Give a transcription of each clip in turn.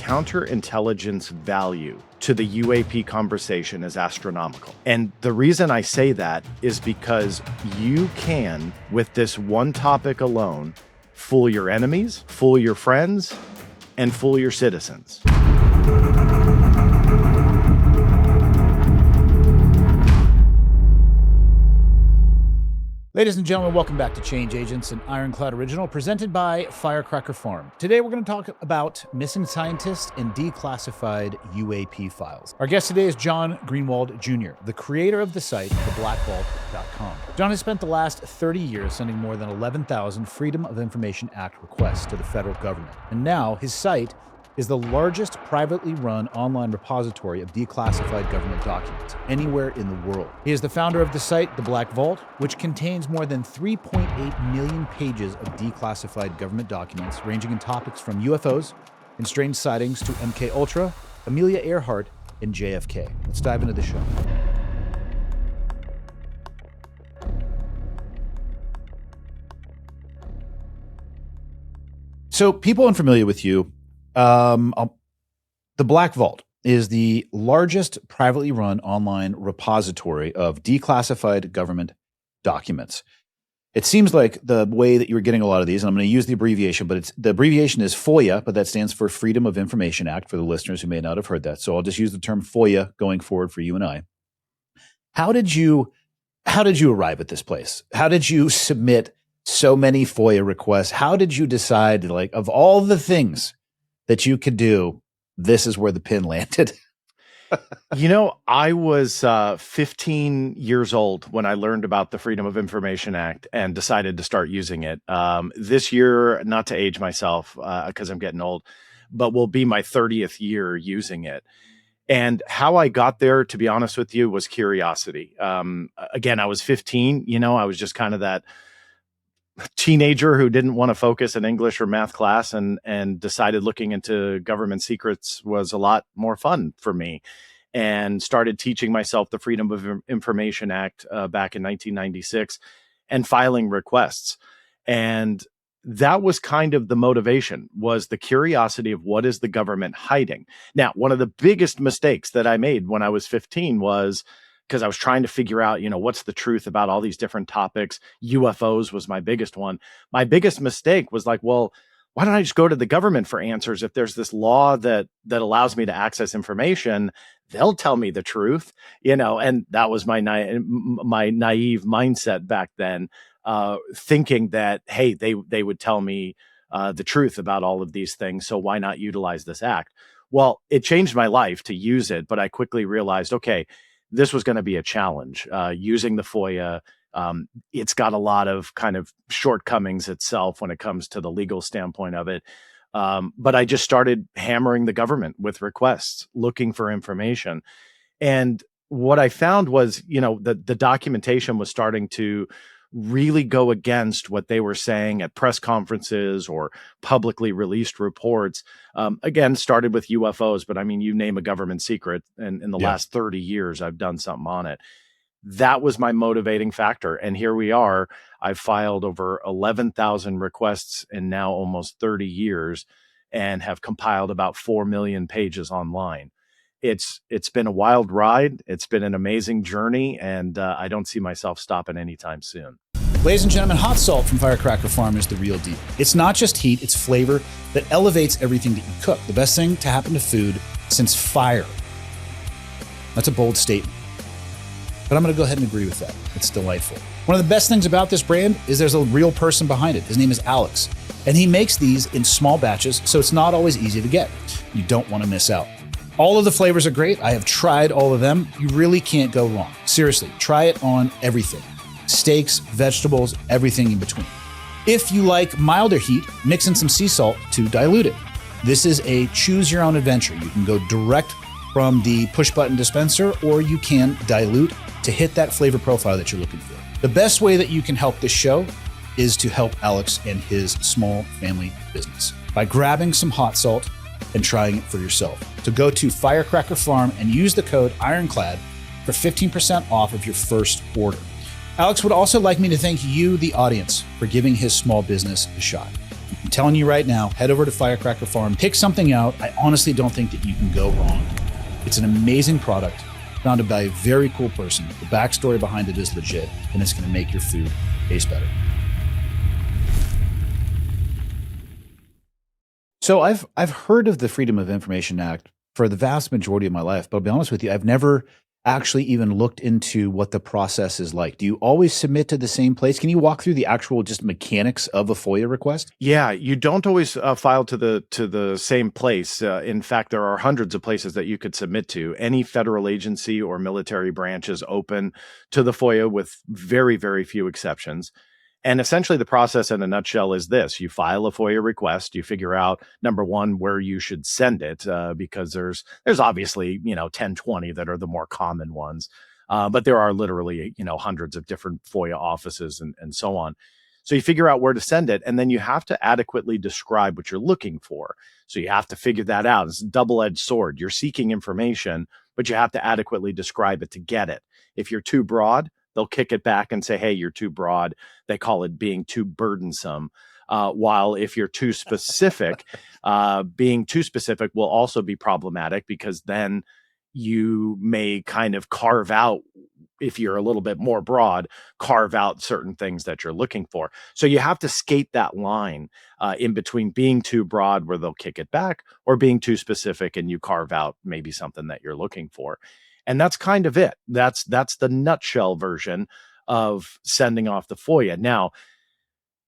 counterintelligence value to the UAP conversation is astronomical. And the reason I say that is because you can, with this one topic alone, fool your enemies, fool your friends, and fool your citizens. Ladies and gentlemen, welcome back to Change Agents, an Ironclad original presented by Firecracker Farm. Today we're going to talk about missing scientists and declassified UAP files. Our guest today is John Greenwald Jr., the creator of the site, theblackvault.com. John has spent the last 30 years sending more than 11,000 Freedom of Information Act requests to the federal government. And now his site is the largest privately run online repository of declassified government documents anywhere in the world. He is the founder of the site, The Black Vault, which contains more than 3.8 million pages of declassified government documents ranging in topics from UFOs and strange sightings to MKUltra, Amelia Earhart, and JFK. Let's dive into the show. So people unfamiliar with you, the Black Vault is the largest privately run online repository of declassified government documents. It seems like the way that you're getting a lot of these, and I'm going to use the abbreviation, but the abbreviation is FOIA, but that stands for Freedom of Information Act for the listeners who may not have heard that. So I'll just use the term FOIA going forward for you and I. How did you arrive at this place? How did you submit so many FOIA requests? How did you decide, like, of all the things that you could do, this is where the pin landed? I was 15 years old when I learned about the Freedom of Information Act and decided to start using it. This year, not to age myself because I'm getting old, but will be my 30th year using it. And how I got there, to be honest with you, was curiosity. Again, I was 15. I was just kind of that teenager who didn't want to focus in English or math class and decided looking into government secrets was a lot more fun for me, and started teaching myself the Freedom of Information Act back in 1996 and filing requests. And that was kind of the motivation, was the curiosity of what is the government hiding. Now, one of the biggest mistakes that I made when I was 15 was because I was trying to figure out, what's the truth about all these different topics. UFOs was my biggest one. My biggest mistake was like, well, why don't I just go to the government for answers? If there's this law that allows me to access information, they'll tell me the truth, and that was my naive mindset back then, thinking that, hey, they would tell me the truth about all of these things. So why not utilize this act? Well, it changed my life to use it, but I quickly realized, okay, this was going to be a challenge. Using the FOIA, it's got a lot of kind of shortcomings itself when it comes to the legal standpoint of it. But I just started hammering the government with requests, looking for information. And what I found was, the documentation was starting to really go against what they were saying at press conferences or publicly released reports. Again, started with UFOs, but I mean, you name a government secret, and in the last 30 years, I've done something on it. That was my motivating factor. And here we are. I've filed over 11,000 requests in now almost 30 years and have compiled about 4 million pages online. It's been a wild ride. It's been an amazing journey, and I don't see myself stopping anytime soon. Ladies and gentlemen, hot salt from Firecracker Farm is the real deal. It's not just heat, it's flavor that elevates everything that you cook. The best thing to happen to food since fire. That's a bold statement, but I'm going to go ahead and agree with that. It's delightful. One of the best things about this brand is there's a real person behind it. His name is Alex, and he makes these in small batches, so it's not always easy to get. You don't want to miss out. All of the flavors are great. I have tried all of them. You really can't go wrong. Seriously, try it on everything. Steaks, vegetables, everything in between. If you like milder heat, mix in some sea salt to dilute it. This is a choose your own adventure. You can go direct from the push button dispenser, or you can dilute to hit that flavor profile that you're looking for. The best way that you can help this show is to help Alex and his small family business by grabbing some hot salt and trying it for yourself. So go to Firecracker Farm and use the code Ironclad for 15% off of your first order. Alex would also like me to thank you, the audience, for giving his small business a shot. You can I'm telling you right now, head over to Firecracker Farm, pick something out. I honestly don't think that you can go wrong. It's an amazing product founded by a very cool person. The backstory behind it is legit, and it's going to make your food taste better. So I've heard of the Freedom of Information Act for the vast majority of my life, but I'll be honest with you, I've never actually even looked into what the process is like. Do you always submit to the same place? Can you walk through the actual just mechanics of a FOIA request? Yeah, you don't always file to the same place. In fact, there are hundreds of places that you could submit to. Any federal agency or military branch is open to the FOIA with very, very few exceptions. And essentially, the process in a nutshell is this: you file a FOIA request, you figure out, number one, where you should send it, because there's obviously, 10, 20 that are the more common ones. But there are literally, hundreds of different FOIA offices and so on. So you figure out where to send it, and then you have to adequately describe what you're looking for. So you have to figure that out. It's a double-edged sword. You're seeking information, but you have to adequately describe it to get it. If you're too broad, they'll kick it back and say, hey, you're too broad. They call it being too burdensome. While if you're too specific, being too specific will also be problematic, because then you may kind of carve out, if you're a little bit more broad, carve out certain things that you're looking for. So you have to skate that line in between being too broad, where they'll kick it back, or being too specific and you carve out maybe something that you're looking for. And that's kind of it. That's the nutshell version of sending off the FOIA. Now,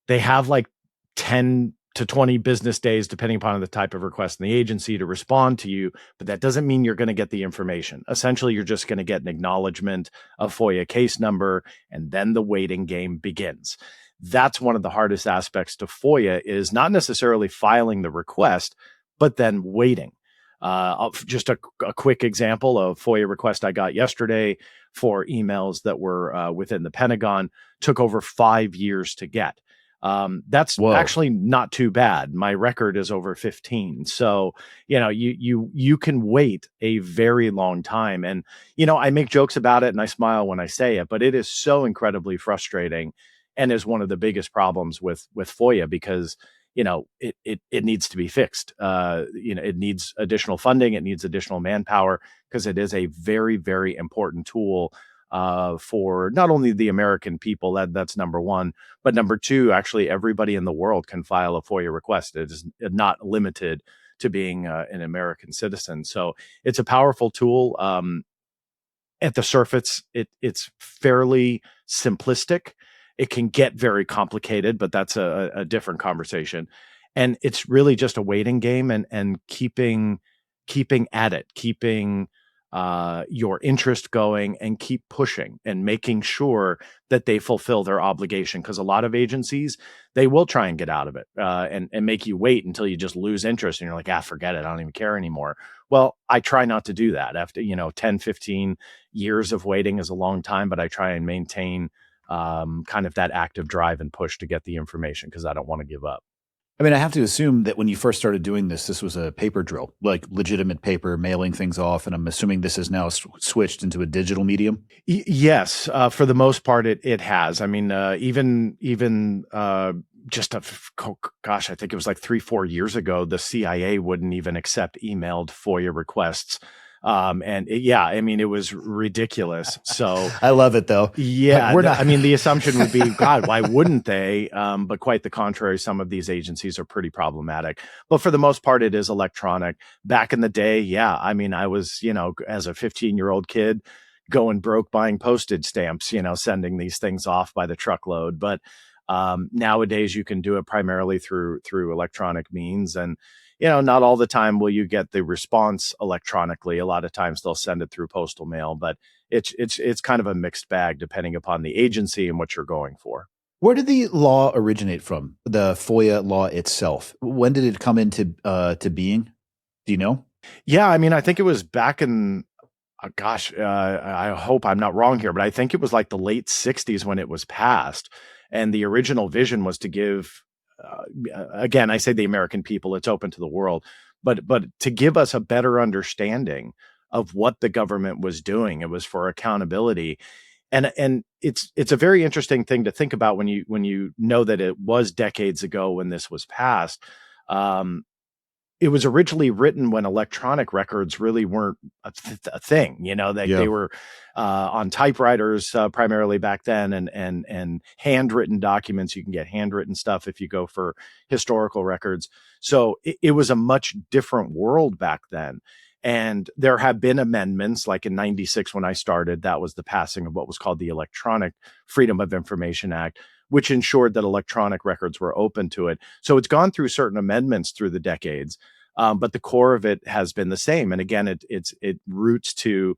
they have like 10 to 20 business days, depending upon the type of request in the agency, to respond to you, but that doesn't mean you're going to get the information. Essentially, you're just going to get an acknowledgement of FOIA case number, and then the waiting game begins. That's one of the hardest aspects to FOIA, is not necessarily filing the request, but then waiting. Just a quick example of FOIA request I got yesterday for emails that were within the Pentagon, took over 5 years to get. That's Whoa. actually not too bad. My record is over 15. So, you can wait a very long time. And, I make jokes about it and I smile when I say it, but it is so incredibly frustrating, and is one of the biggest problems with FOIA, because, it needs to be fixed. It needs additional funding. It needs additional manpower, because it is a very, very important tool for not only the American people, that's number one, but number two, actually everybody in the world can file a FOIA request. It is not limited to being an American citizen. So it's a powerful tool. At the surface, it's fairly simplistic. It can get very complicated, but that's a different conversation. And it's really just a waiting game, and keeping at it, keeping your interest going, and keep pushing and making sure that they fulfill their obligation. Because a lot of agencies, they will try and get out of it, and make you wait until you just lose interest and you're like, forget it, I don't even care anymore. Well, I try not to do that. After 10, 15 years of waiting is a long time, but I try and maintain kind of that active drive and push to get the information, because I don't want to give up. I mean, I have to assume that when you first started doing this, this was a paper drill, like legitimate paper, mailing things off. And I'm assuming this has now switched into a digital medium. Yes, for the most part, it has. I mean, even just gosh, I think it was like 3-4 years ago, the CIA wouldn't even accept emailed FOIA requests. I mean, it was ridiculous. So I love it though. yeah, I mean, the assumption would be, God, why wouldn't they? But quite the contrary, some of these agencies are pretty problematic. But for the most part, it is electronic. Back in the day, yeah, I mean, I was, as a 15-year-old kid, going broke buying postage stamps, sending these things off by the truckload. But nowadays, you can do it primarily through electronic means. And not all the time will you get the response electronically. A lot of times they'll send it through postal mail, but it's kind of a mixed bag depending upon the agency and what you're going for. Where did the law originate from? The FOIA law itself. When did it come into to being? Do you know? Yeah, I mean, I think it was back in, I hope I'm not wrong here, but I think it was like the late 60s when it was passed. And the original vision was to give, again, I say the American people, it's open to the world, but to give us a better understanding of what the government was doing. It was for accountability. And it's a very interesting thing to think about when you know that it was decades ago when this was passed. Um, it was originally written when electronic records really weren't a thing. You know, they Yeah. were on typewriters primarily back then, and handwritten documents. You can get handwritten stuff if you go for historical records. So it was a much different world back then. And there have been amendments, like in '96 when I started. That was the passing of what was called the Electronic Freedom of Information Act, which ensured that electronic records were open to it. So it's gone through certain amendments through the decades, but the core of it has been the same. And again, it roots to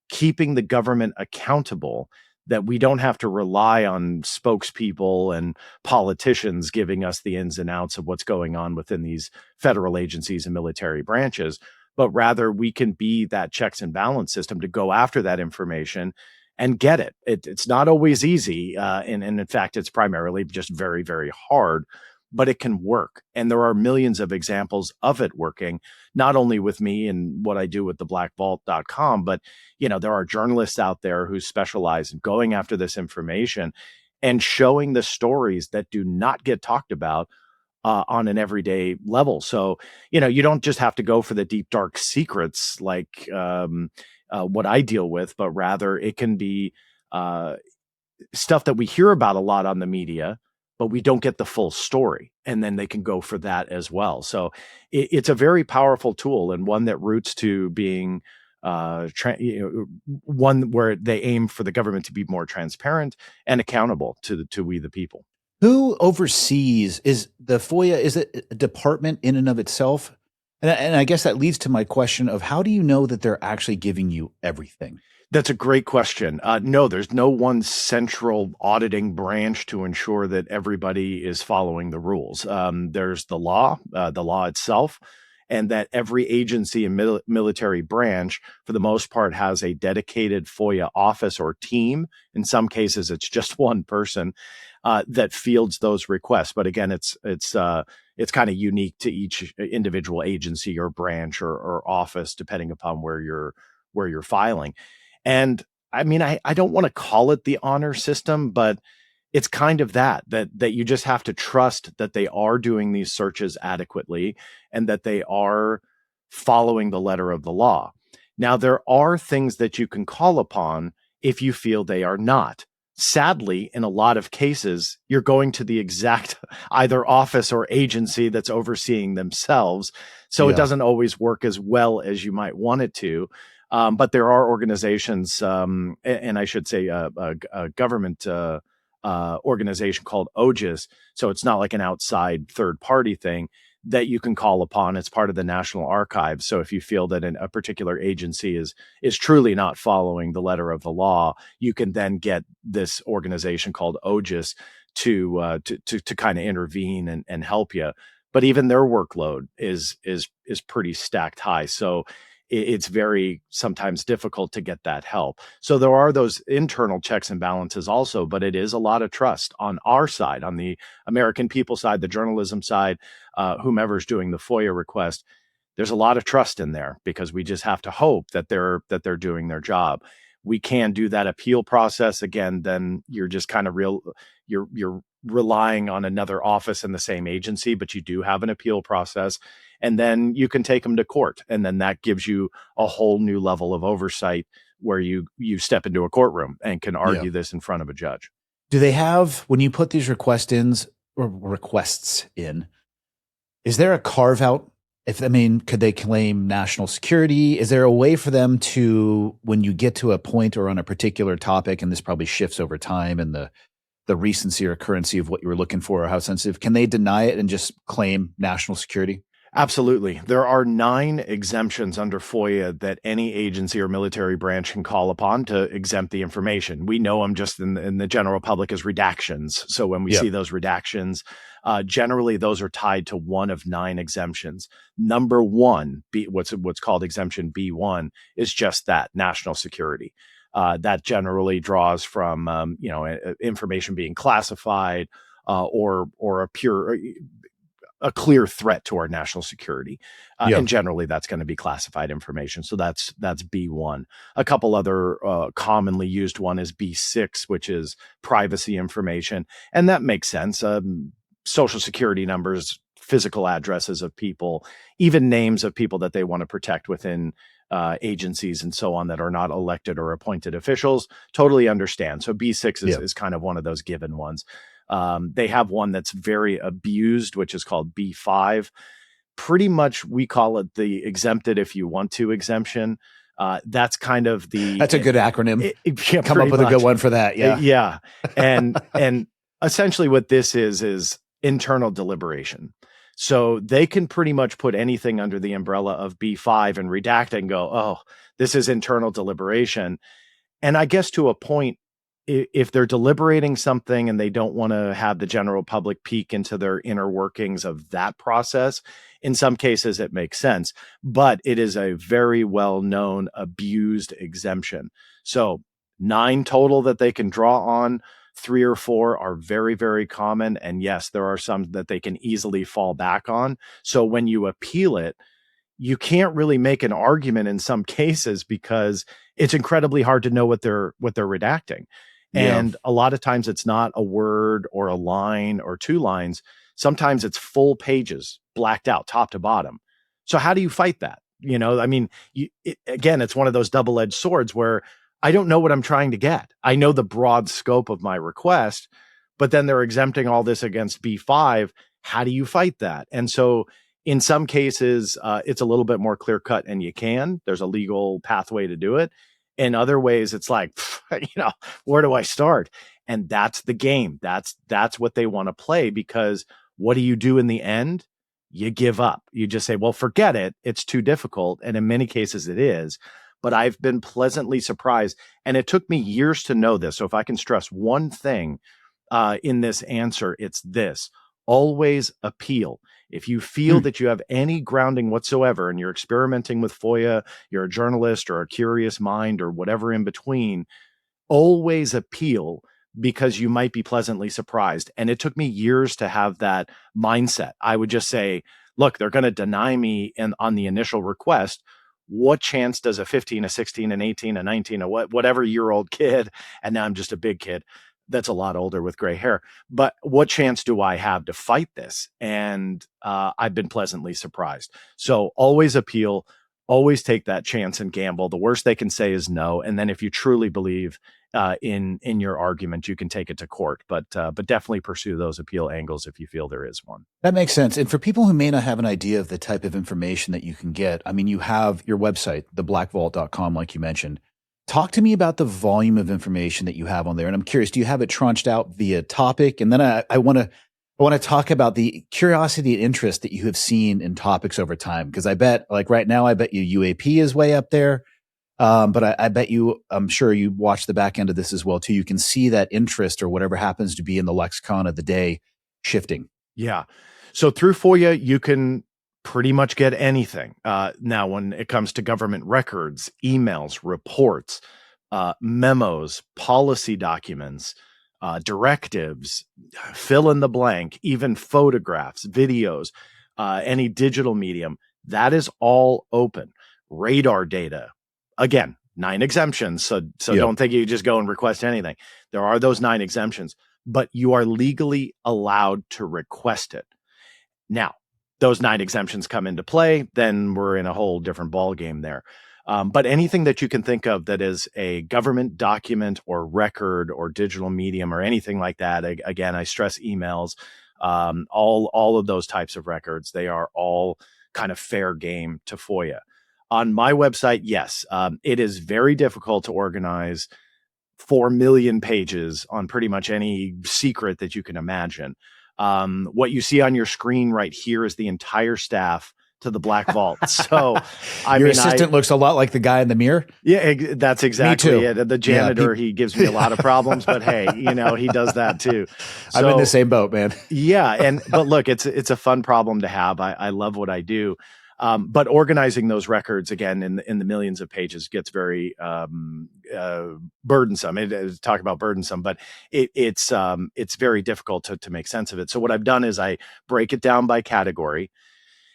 keeping the government accountable, that we don't have to rely on spokespeople and politicians giving us the ins and outs of what's going on within these federal agencies and military branches, but rather we can be that checks and balance system to go after that information and get it. It's not always easy. And in fact, it's primarily just very, very hard, but it can work. And there are millions of examples of it working, not only with me and what I do with the blackvault.com, but there are journalists out there who specialize in going after this information and showing the stories that do not get talked about on an everyday level. So, you don't just have to go for the deep, dark secrets like what I deal with, but rather it can be uh, stuff that we hear about a lot on the media, but we don't get the full story. And then they can go for that as well. So it's a very powerful tool, and one that roots to being one where they aim for the government to be more transparent and accountable to we the people. Who oversees, is the FOIA, is it a department in and of itself? And I guess that leads to my question of how do you know that they're actually giving you everything? That's a great question. No, there's no one central auditing branch to ensure that everybody is following the rules. There's the law itself, and that every agency and military branch, for the most part, has a dedicated FOIA office or team. In some cases, it's just one person that fields those requests. But again, it's kind of unique to each individual agency or branch or office, depending upon where you're filing. And I mean, I don't want to call it the honor system, but it's kind of that you just have to trust that they are doing these searches adequately and that they are following the letter of the law. Now, there are things that you can call upon if you feel they are not. Sadly, in a lot of cases, you're going to the exact either office or agency that's overseeing themselves. So it Yeah. doesn't always work as well as you might want it to. But there are organizations, and I should say a government organization called OGIS. So it's not like an outside third party thing that you can call upon. It's part of the National Archives. So if you feel that a particular agency is truly not following the letter of the law, you can then get this organization called OGIS to kind of intervene and help you. But even their workload is pretty stacked high. So it's very sometimes difficult to get that help. So there are those internal checks and balances also, but it is a lot of trust on our side, on the American people side, the journalism side, whomever's doing the FOIA request. There's a lot of trust in there because we just have to hope that they're doing their job. We can do that appeal process again. Then you're just kind of you're relying on another office in the same agency, but you do have an appeal process, and then you can take them to court, and then that gives you a whole new level of oversight where you step into a courtroom and can Yeah. argue this in front of a judge. Do they have, when you put these requests in, is there a carve out? Could they claim national security? Is there a way for them to, when you get to a point or on a particular topic, and this probably shifts over time and the recency or currency of what you were looking for or how sensitive, can they deny it and just claim national security? Absolutely. There are 9 exemptions under FOIA that any agency or military branch can call upon to exempt the information. We know them just in the general public as redactions. So when we Yeah. see those redactions, generally those are tied to one of 9 exemptions. Number one, what's called exemption B1, is just that, national security. That generally draws from information being classified or a pure a clear threat to our national security. Yeah. And generally that's going to be classified information. So that's B1. A couple other commonly used one is B6, which is privacy information. And that makes sense. Social security numbers, physical addresses of people, even names of people that they want to protect within agencies and so on that are not elected or appointed officials. Totally understand. So B6 is kind of one of those given ones. They have one that's very abused, which is called B5. Pretty much we call it the exempted if you want to exemption. That's kind of that's a good acronym. Yeah, come up with a good one for that. Yeah. Yeah. And essentially what this is internal deliberation. So they can pretty much put anything under the umbrella of B5 and redact it and go, oh, this is internal deliberation. And I guess to a point, if they're deliberating something and they don't want to have the general public peek into their inner workings of that process, in some cases it makes sense, but it is a very well-known abused exemption. So 9 total that they can draw on. 3 or 4 are very, very common. And yes, there are some that they can easily fall back on. So when you appeal it, you can't really make an argument in some cases because it's incredibly hard to know what they're redacting. And a lot of times it's not a word or a line or 2 lines. Sometimes it's full pages blacked out top to bottom. So how do you fight that? I mean, again, it's one of those double-edged swords where I don't know what I'm trying to get. I know the broad scope of my request, but then they're exempting all this against B5. How do you fight that? And so in some cases, it's a little bit more clear cut and there's a legal pathway to do it. In other ways, it's like, where do I start? And that's the game. That's what they want to play, because what do you do in the end? You give up. You just say, well, forget it. It's too difficult. And in many cases it is. But I've been pleasantly surprised. And it took me years to know this. So if I can stress one thing in this answer, it's this: always appeal. If you feel that you have any grounding whatsoever and you're experimenting with FOIA, you're a journalist or a curious mind or whatever in between, always appeal, because you might be pleasantly surprised. And it took me years to have that mindset. I would just say, look, they're going to deny me on the initial request. What chance does a 15, a 16, an 18, a 19, a whatever year-old kid, and now I'm just a big kid that's a lot older with gray hair, but what chance do I have to fight this? And I've been pleasantly surprised. So always appeal, always take that chance and gamble. The worst they can say is no. And then if you truly believe in your argument, you can take it to court, but definitely pursue those appeal angles if you feel there is one. That makes sense. And for people who may not have an idea of the type of information that you can get, I mean, you have your website, theblackvault.com, like you mentioned. Talk to me about the volume of information that you have on there. And I'm curious, do you have it tranched out via topic? And then I want to talk about the curiosity and interest that you have seen in topics over time. Because I bet, like right now, I bet you UAP is way up there. But I bet you, I'm sure you watch the back end of this as well too. You can see that interest or whatever happens to be in the lexicon of the day shifting. Yeah. So through FOIA, you can pretty much get anything. Now, when it comes to government records, emails, reports, memos, policy documents, directives, fill in the blank, even photographs, videos, any digital medium, that is all open. Radar data, again, 9 exemptions. So don't think you just go and request anything. There are those 9 exemptions, but you are legally allowed to request it. Now, those 9 exemptions come into play, then we're in a whole different ballgame there. But anything that you can think of that is a government document or record or digital medium or anything like that, again, I stress emails, all of those types of records, they are all kind of fair game to FOIA. On my website, yes, it is very difficult to organize 4 million pages on pretty much any secret that you can imagine. What you see on your screen right here is the entire staff to the Black Vault. So your assistant looks a lot like the guy in the mirror. Yeah, that's exactly it. The janitor, he gives me a lot of problems, but hey, he does that too. So, I'm in the same boat, man. Yeah. But look, it's a fun problem to have. I love what I do. But organizing those records again in the millions of pages gets very burdensome. Talk about burdensome, but it's very difficult to make sense of it. So what I've done is I break it down by category.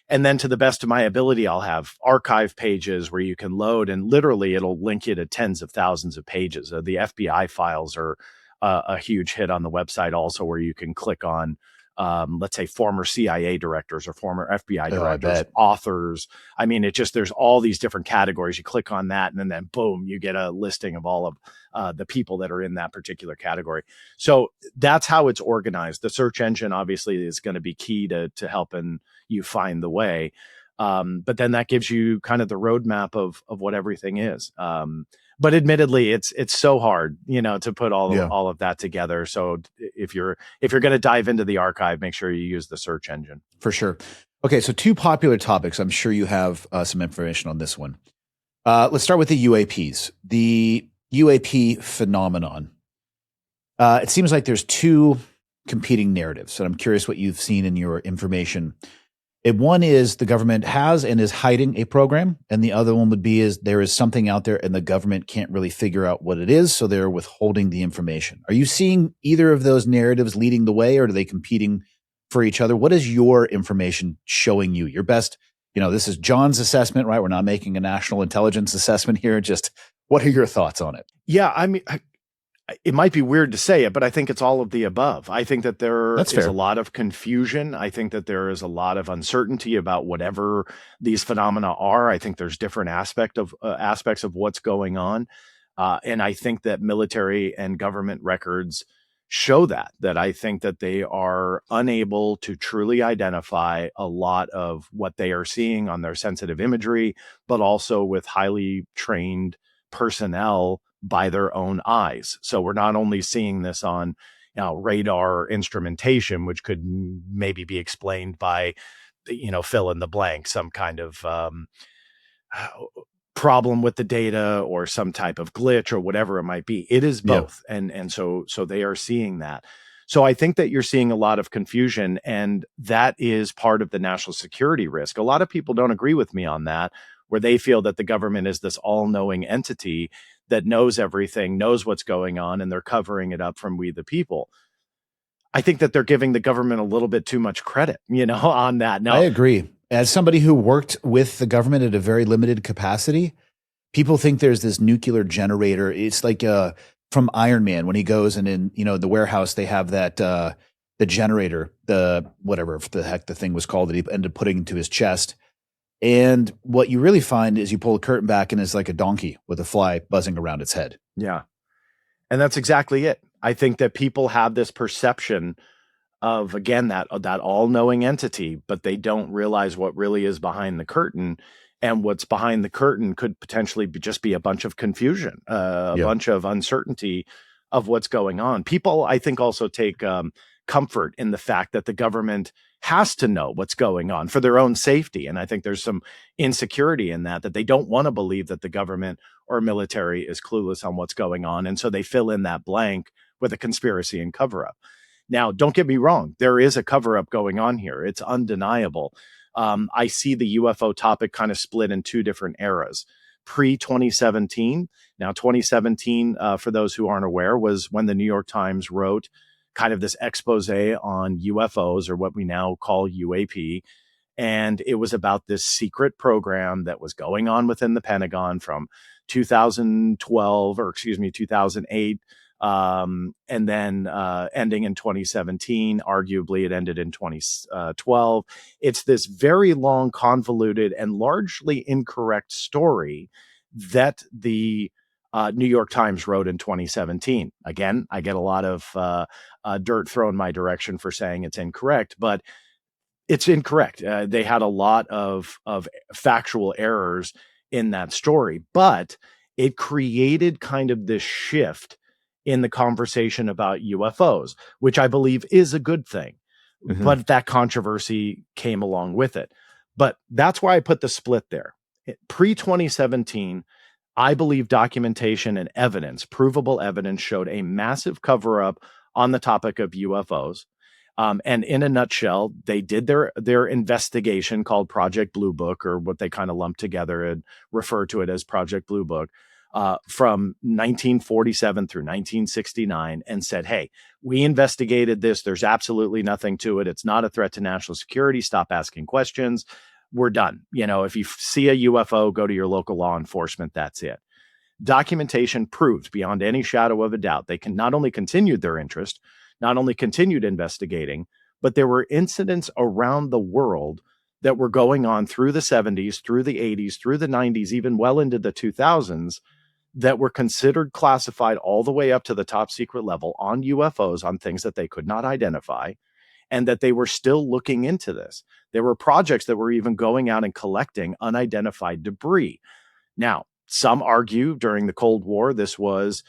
And then to the best of my ability, I'll have archive pages where you can load, and literally it'll link you to tens of thousands of pages. The FBI files are a huge hit on the website also, where you can click on, let's say, former CIA directors or former FBI Oh, I directors, bet. authors. I mean, there's all these different categories. You click on that, and then boom, you get a listing of all of the people that are in that particular category. So that's how it's organized. The search engine obviously is going to be key to helping you find the way. But then that gives you kind of the roadmap of what everything is. But admittedly, it's so hard, to put Yeah, all of that together. So if you're going to dive into the archive, make sure you use the search engine. for sure. Okay, so two popular topics. I'm sure you have some information on this one. Let's start with the UAPs. The UAP phenomenon. It seems like there's two competing narratives, and I'm curious what you've seen in your information. One is the government has and is hiding a program, and the other one would be is there is something out there and the government can't really figure out what it is, so they're withholding the information. Are you seeing either of those narratives leading the way, or are they competing for each other? What is your information showing you? Your best, this is John's assessment, right? We're not making a national intelligence assessment here. Just what are your thoughts on it? Yeah, I mean, it might be weird to say it, but I think it's all of the above. I think that there That's is fair. a lot of confusion. I think that there is a lot of uncertainty about whatever these phenomena are. I think there's different aspects of what's going on. And I think that military and government records show that I think that they are unable to truly identify a lot of what they are seeing on their sensitive imagery, but also with highly trained personnel by their own eyes. So we're not only seeing this on radar instrumentation, which could maybe be explained by, fill in the blank, some kind of problem with the data or some type of glitch or whatever it might be. It is Yeah. both. And so they are seeing that. So I think that you're seeing a lot of confusion, and that is part of the national security risk. A lot of people don't agree with me on that, where they feel that the government is this all-knowing entity that knows everything, knows what's going on, and they're covering it up from we the people. I think that they're giving the government a little bit too much credit, on that. I Now, agree. As somebody who worked with the government at a very limited capacity, people think there's this nuclear generator. It's like from Iron Man when he goes and in the warehouse they have that the generator, the whatever the heck the thing was called that he ended up putting into his chest. And what you really find is you pull the curtain back and it's like a donkey with a fly buzzing around its head. yeah. And that's exactly it. I think that people have this perception of, again, that all-knowing entity, but they don't realize what really is behind the curtain. And what's behind the curtain could potentially just be a bunch of confusion, a Yeah. bunch of uncertainty of what's going on. People, I think, also take comfort in the fact that the government has to know what's going on for their own safety. And I think there's some insecurity in that they don't want to believe that the government or military is clueless on what's going on. And so they fill in that blank with a conspiracy and cover up. Now, don't get me wrong. There is a cover up going on here. It's undeniable. I see the UFO topic kind of split in two different eras. Pre-2017. Now, 2017, for those who aren't aware, was when the New York Times wrote kind of this expose on UFOs, or what we now call UAP. And it was about this secret program that was going on within the Pentagon from 2012, or excuse me, 2008, and then ending in 2017. Arguably, it ended in 2012. It's this very long, convoluted, and largely incorrect story that the New York Times wrote in 2017. Again, I get a lot of dirt thrown my direction for saying it's incorrect, but it's incorrect. They had a lot of factual errors in that story, but it created kind of this shift in the conversation about UFOs, which I believe is a good thing. Mhm. But that controversy came along with it. But that's why I put the split there. Pre 2017, I believe documentation and evidence, provable evidence, showed a massive cover up on the topic of UFOs. And in a nutshell, they did their investigation called Project Blue Book, or what they kind of lumped together and refer to it as Project Blue Book, from 1947 through 1969, and said, hey, we investigated this. There's absolutely nothing to it. It's not a threat to national security. Stop asking questions. We're done. If you see a UFO, go to your local law enforcement. That's it. Documentation proved beyond any shadow of a doubt they can not only continued their interest, not only continued investigating, but there were incidents around the world that were going on through the 70s, through the 80s, through the 90s, even well into the 2000s, that were considered classified all the way up to the top secret level on UFOs, on things that they could not identify, and that they were still looking into this. There were projects that were even going out and collecting unidentified debris. Now, some argue during the Cold War, this was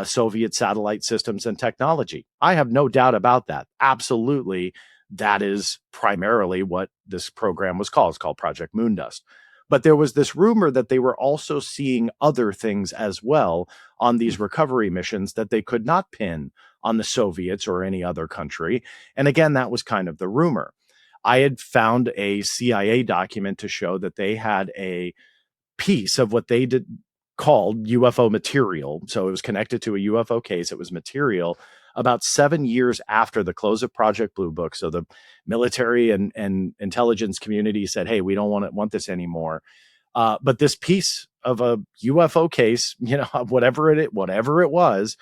Soviet satellite systems and technology. I have no doubt about that. Absolutely. That is primarily what this program was called. It's called Project Moondust. But there was this rumor that they were also seeing other things as well on these recovery missions that they could not pin on the Soviets or any other country. And again, that was kind of the rumor. I had found a CIA document to show that they had a piece of what they did called UFO material. So it was connected to a UFO case. It was material about 7 years after the close of Project Blue Book. So the military and intelligence community said, hey, we don't want this anymore. But this piece of a UFO case, whatever it was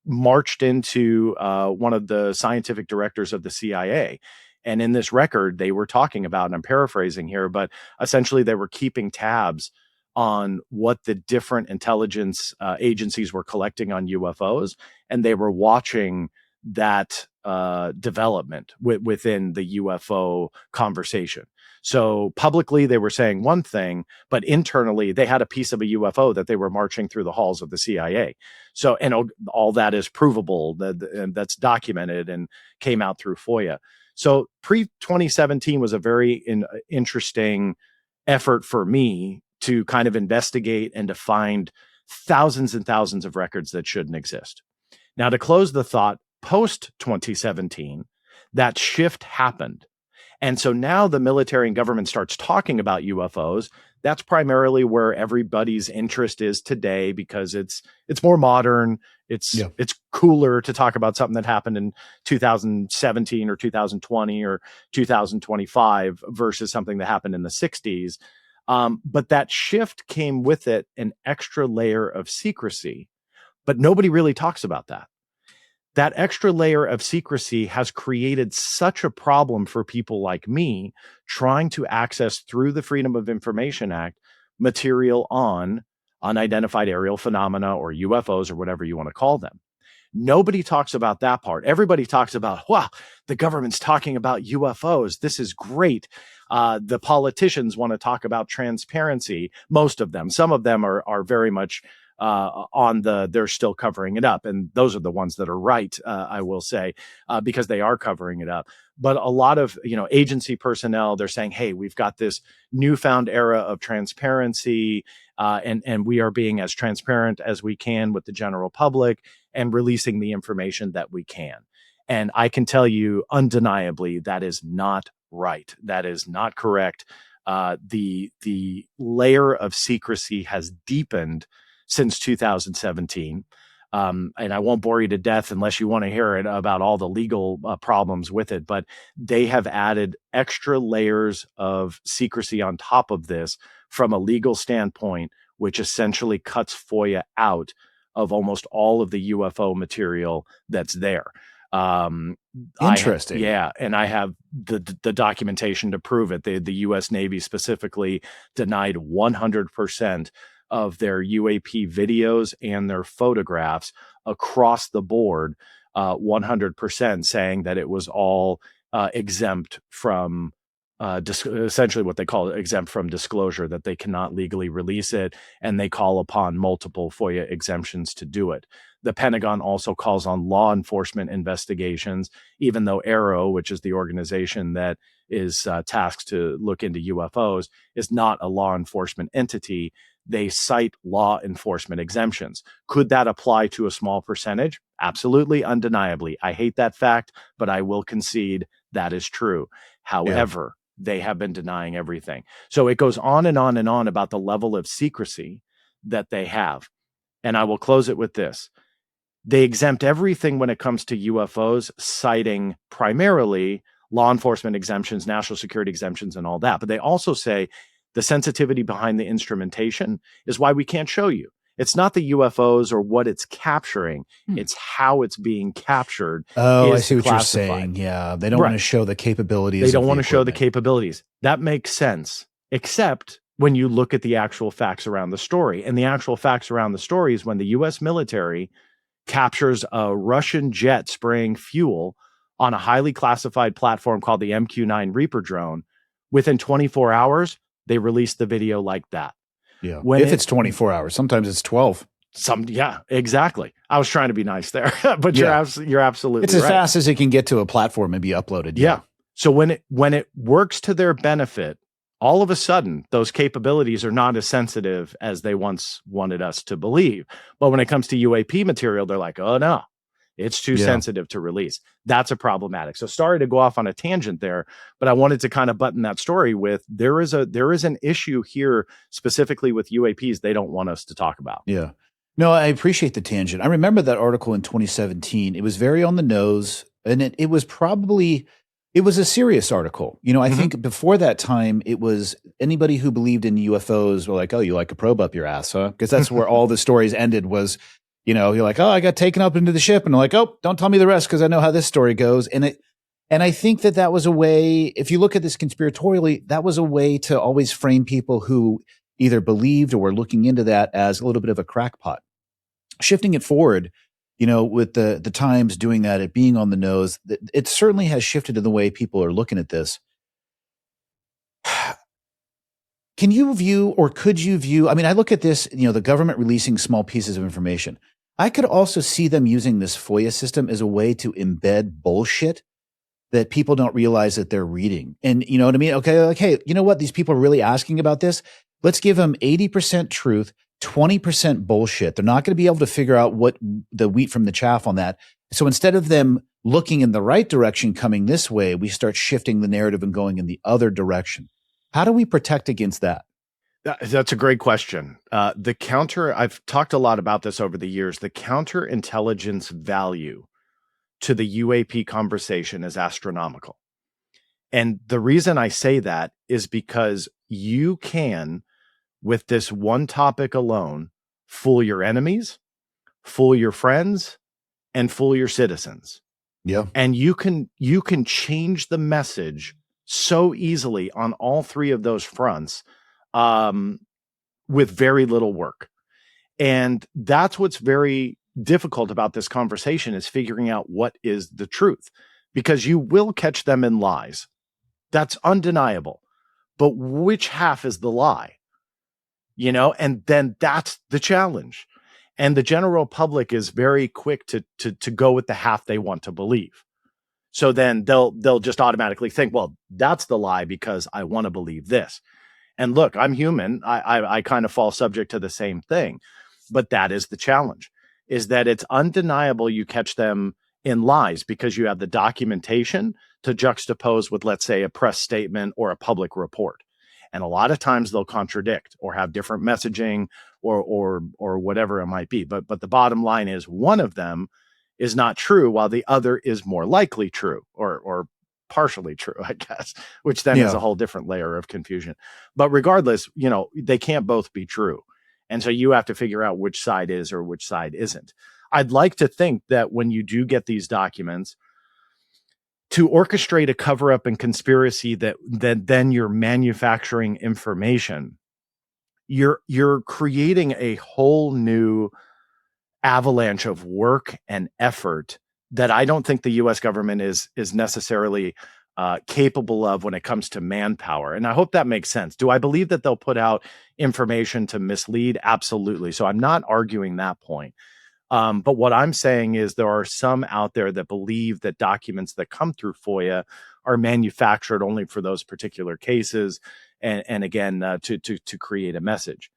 marched into one of the scientific directors of the CIA. And in this record, they were talking about, and I'm paraphrasing here, but essentially they were keeping tabs on what the different intelligence agencies were collecting on UFOs, and they were watching that development within the UFO conversation. So publicly they were saying one thing, but internally they had a piece of a UFO that they were marching through the halls of the CIA. So, and all that is provable, that's documented and came out through FOIA. So pre-2017 was a very interesting effort for me to kind of investigate and to find thousands and thousands of records that shouldn't exist. Now, to close the thought, post-2017, that shift happened. And so now the military and government starts talking about UFOs. That's primarily where everybody's interest is today, because it's more modern. It's cooler to talk about something that happened in 2017 or 2020 or 2025 versus something that happened in the 60s. But that shift came with it an extra layer of secrecy, but nobody really talks about that. That extra layer of secrecy has created such a problem for people like me trying to access through the Freedom of Information Act material on unidentified aerial phenomena or UFOs or whatever you want to call them. Nobody talks about that part. Everybody talks about, wow, the government's talking about UFOs. This is great. The politicians want to talk about transparency. Most of them. Some of them are very much they're still covering it up. And those are the ones that are right, I will say, because they are covering it up. But a lot of, agency personnel, they're saying, hey, we've got this newfound era of transparency, and we are being as transparent as we can with the general public and releasing the information that we can. And I can tell you undeniably that is not right. That is not correct. The layer of secrecy has deepened since 2017. And I won't bore you to death unless you want to hear it about all the legal problems with it, but they have added extra layers of secrecy on top of this from a legal standpoint, which essentially cuts FOIA out of almost all of the UFO material that's there. Interesting. And I have the documentation to prove it. The U.S. Navy specifically denied 100% of their UAP videos and their photographs across the board, 100%, saying that it was all exempt from essentially what they call exempt from disclosure, that they cannot legally release it, and they call upon multiple FOIA exemptions to do it. The Pentagon also calls on law enforcement investigations, even though AARO, which is the organization that is tasked to look into UFOs, is not a law enforcement entity. They cite law enforcement exemptions. Could that apply to a small percentage? Absolutely, undeniably. I hate that fact, but I will concede that is true. However, they have been denying everything. So it goes on and on and on about the level of secrecy that they have. And I will close it with this. They exempt everything when it comes to UFOs, citing primarily law enforcement exemptions, national security exemptions, and all that. But they also say the sensitivity behind the instrumentation is why we can't show you. It's not the UFOs or what it's capturing. It's how it's being captured. Oh, I is see what classified. you're saying. Yeah. They don't want to show the capabilities. They don't want to show the equipment. capabilities. That makes sense, except when you look at the actual facts around the story. And the actual facts around the story is when the U.S. military captures a Russian jet spraying fuel on a highly classified platform called the MQ-9 Reaper drone. Within 24 hours, they released the video like that. Yeah. If it's 24 hours, sometimes it's 12. Yeah, exactly. I was trying to be nice there, but you're absolutely it's as right. fast as it can get to a platform and be uploaded. Yeah. So when it works to their benefit, all of a sudden those capabilities are not as sensitive as they once wanted us to believe. But when it comes to UAP material, they're like, oh no, it's too sensitive to release. That's a problematic. So sorry to go off on a tangent there, but I wanted to kind of button that story with there is an issue here specifically with UAPs they don't want us to talk about. Yeah. No, I appreciate the tangent. I remember that article in 2017. It was very on the nose, and it was a serious article. You know, I think before that time, it was anybody who believed in UFOs were like, oh, you like a probe up your ass, huh? Because that's where all the stories ended was, you know, you're like, oh, I got taken up into the ship. And I'm like, oh, don't tell me the rest because I know how this story goes. And I think that was a way, if you look at this conspiratorially, that was a way to always frame people who either believed or were looking into that as a little bit of a crackpot. Shifting it forward, you know, with the Times doing that, it being on the nose, it certainly has shifted in the way people are looking at this. Can you view, or could you view, I mean, I look at this, you know, the government releasing small pieces of information. I could also see them using this FOIA system as a way to embed bullshit that people don't realize that they're reading. And you know what I mean? Okay, like, hey, you know what? These people are really asking about this. Let's give them 80% truth, 20% bullshit. They're not going to be able to figure out what the wheat from the chaff on that. So instead of them looking in the right direction, coming this way, we start shifting the narrative and going in the other direction. How do we protect against that? That's a great question. I've talked a lot about this over the years. The counterintelligence value to the UAP conversation is astronomical. And the reason I say that is because you can, with this one topic alone, fool your enemies, fool your friends, and fool your citizens. Yeah. And you can change the message so easily on all three of those fronts with very little work. And that's what's very difficult about this conversation, is figuring out what is the truth, because you will catch them in lies. That's undeniable. But which half is the lie? You know, and then that's the challenge. And the general public is very quick to go with the half they want to believe. So then they'll just automatically think, well, that's the lie because I want to believe this. And look, I'm human. I kind of fall subject to the same thing. But that is the challenge, is that it's undeniable you catch them in lies because you have the documentation to juxtapose with, let's say, a press statement or a public report. And a lot of times they'll contradict or have different messaging or whatever it might be. But the bottom line is one of them is not true while the other is more likely true or partially true, I guess, which then is a whole different layer of confusion. But regardless, you know, they can't both be true. And so you have to figure out which side is or which side isn't. I'd like to think that when you do get these documents, to orchestrate a cover-up and conspiracy that then you're manufacturing information, you're creating a whole new avalanche of work and effort that I don't think the U.S. government is necessarily capable of when it comes to manpower. And I hope that makes sense. Do I believe that they'll put out information to mislead? Absolutely. So I'm not arguing that point. But what I'm saying is there are some out there that believe that documents that come through FOIA are manufactured only for those particular cases, and again to create a message.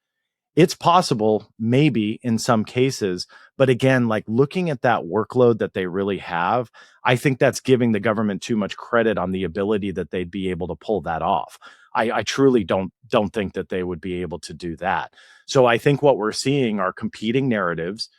It's possible, maybe in some cases, but again, like looking at that workload that they really have, I think that's giving the government too much credit on the ability that they'd be able to pull that off. I truly don't think that they would be able to do that. So I think what we're seeing are competing narratives,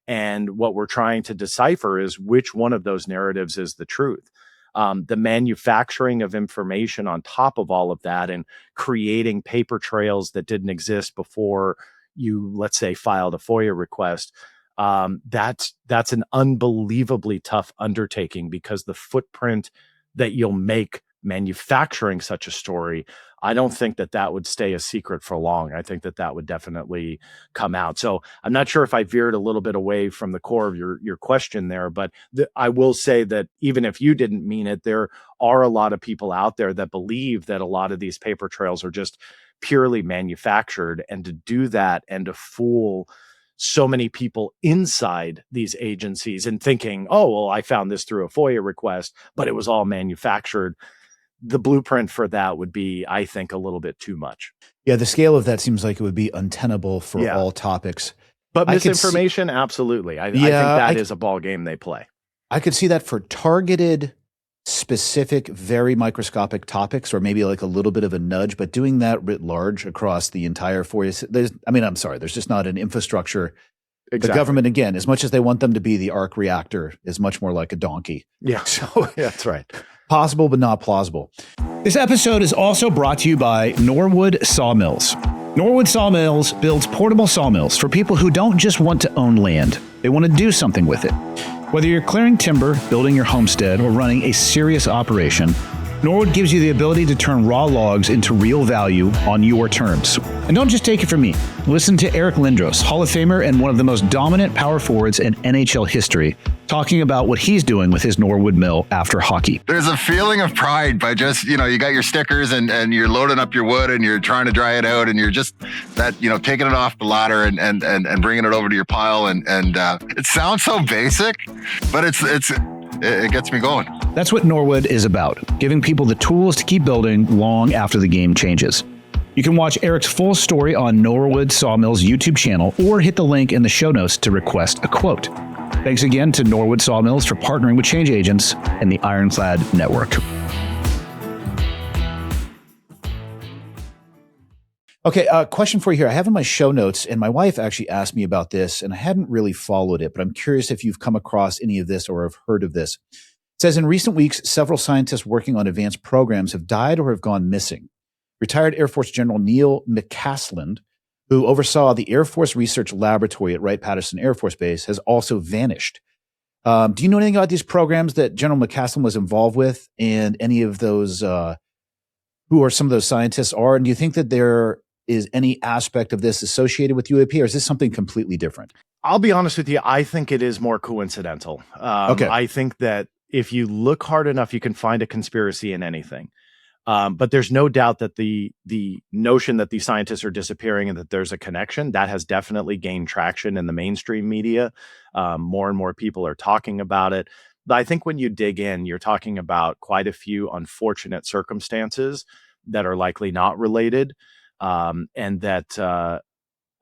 and what we're trying to decipher is which one of those narratives is the truth. The manufacturing of information on top of all of that, and creating paper trails that didn't exist before you, let's say, filed a FOIA request. That's an unbelievably tough undertaking, because the footprint that you'll make manufacturing such a story, I don't think that that would stay a secret for long. I think that that would definitely come out. So I'm not sure if I veered a little bit away from the core of your question there, but I will say that even if you didn't mean it, there are a lot of people out there that believe that a lot of these paper trails are just purely manufactured, and to do that and to fool so many people inside these agencies and thinking, oh, well, I found this through a FOIA request, but it was all manufactured. The blueprint for that would be, I think, a little bit too much. Yeah, the scale of that seems like it would be untenable for all topics. But misinformation, absolutely. I think that is a ball game they play. I could see that for targeted, specific, very microscopic topics, or maybe like a little bit of a nudge, but doing that writ large across the entire FOIA, there's just not an infrastructure. Exactly. The government, again, as much as they want them to be the arc reactor, is much more like a donkey. Yeah, so that's right. Possible, but not plausible. This episode is also brought to you by Norwood Sawmills. Norwood Sawmills builds portable sawmills for people who don't just want to own land. They want to do something with it. Whether you're clearing timber, building your homestead, or running a serious operation, Norwood gives you the ability to turn raw logs into real value on your terms. And don't just take it from me. Listen to Eric Lindros, Hall of Famer and one of the most dominant power forwards in NHL history, talking about what he's doing with his Norwood mill after hockey. There's a feeling of pride by just, you got your stickers and you're loading up your wood and you're trying to dry it out, and you're just taking it off the ladder and bringing it over to your pile. And it sounds so basic, but it gets me going. That's what Norwood is about, giving people the tools to keep building long after the game changes. You can watch Eric's full story on Norwood Sawmills' YouTube channel, or hit the link in the show notes to request a quote. Thanks again to Norwood Sawmills for partnering with change agents and the Ironclad Network. Okay, question for you here. I have in my show notes, and my wife actually asked me about this, and I hadn't really followed it, but I'm curious if you've come across any of this or have heard of this. It says, in recent weeks, several scientists working on advanced programs have died or have gone missing. Retired Air Force General Neil McCaslin, who oversaw the Air Force Research Laboratory at Wright-Patterson Air Force Base, has also vanished. Do you know anything about these programs that General McCaslin was involved with, and any of those, who are some of those scientists are? And do you think that there is any aspect of this associated with UAP, or is this something completely different? I'll be honest with you. I think it is more coincidental. Okay. I think that if you look hard enough, you can find a conspiracy in anything. But there's no doubt that the notion that these scientists are disappearing and that there's a connection, that has definitely gained traction in the mainstream media. More and more people are talking about it. But I think when you dig in, you're talking about quite a few unfortunate circumstances that are likely not related. And that,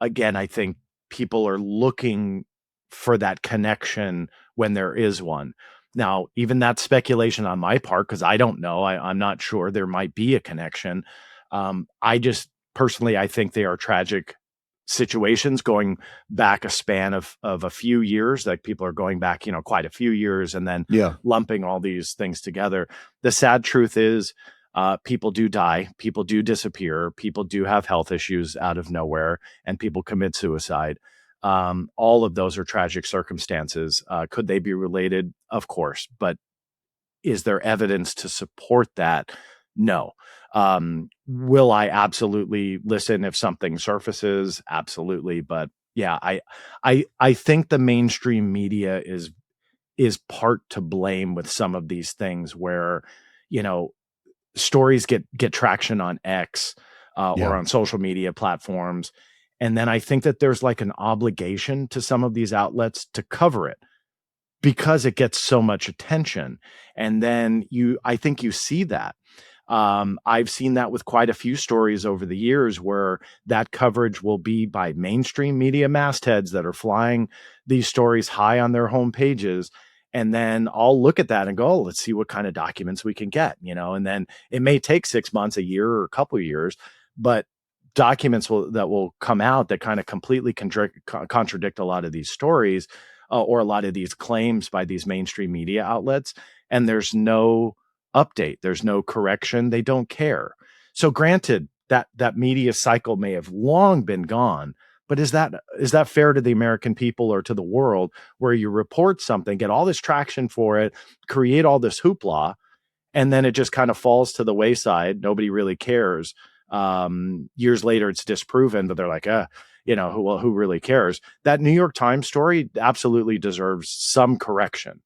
again, I think people are looking for that connection when there is one. Now, even that's speculation on my part, because I don't know. I'm not sure. There might be a connection. I just personally, I think they are tragic situations going back a span of a few years. Like, people are going back, quite a few years, and then lumping all these things together. The sad truth is, people do die, people do disappear, people do have health issues out of nowhere, and people commit suicide. All of those are tragic circumstances. Could they be related? Of course. But is there evidence to support that? No. Will I absolutely listen if something surfaces? Absolutely. But yeah, I think the mainstream media is part to blame with some of these things where, stories get traction on X or on social media platforms. And then I think that there's like an obligation to some of these outlets to cover it. because it gets so much attention. And then I think you see that. I've seen that with quite a few stories over the years where that coverage will be by mainstream media mastheads that are flying these stories high on their home pages. And then I'll look at that and go, oh, let's see what kind of documents we can get, and then it may take 6 months, a year, or a couple of years, but documents that will come out that kind of completely contradict a lot of these stories, or a lot of these claims by these mainstream media outlets. And there's no update, there's no correction, they don't care. So granted, that media cycle may have long been gone, but is that fair to the American people or to the world, where you report something, get all this traction for it, create all this hoopla, and then it just kind of falls to the wayside, nobody really cares. Years later it's disproven, but they're like, who really cares? That New York Times story absolutely deserves some correction.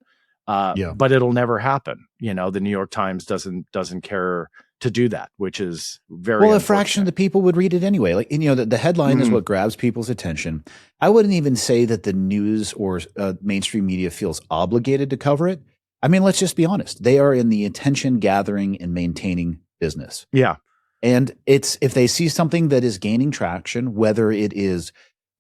But it'll never happen. The New York Times doesn't care to do that, which is very a fraction of the people would read it anyway. Like, the headline is what grabs people's attention. I wouldn't even say that the news or mainstream media feels obligated to cover it. I mean, let's just be honest. They are in the attention gathering and maintaining business. Yeah. And if they see something that is gaining traction, whether it is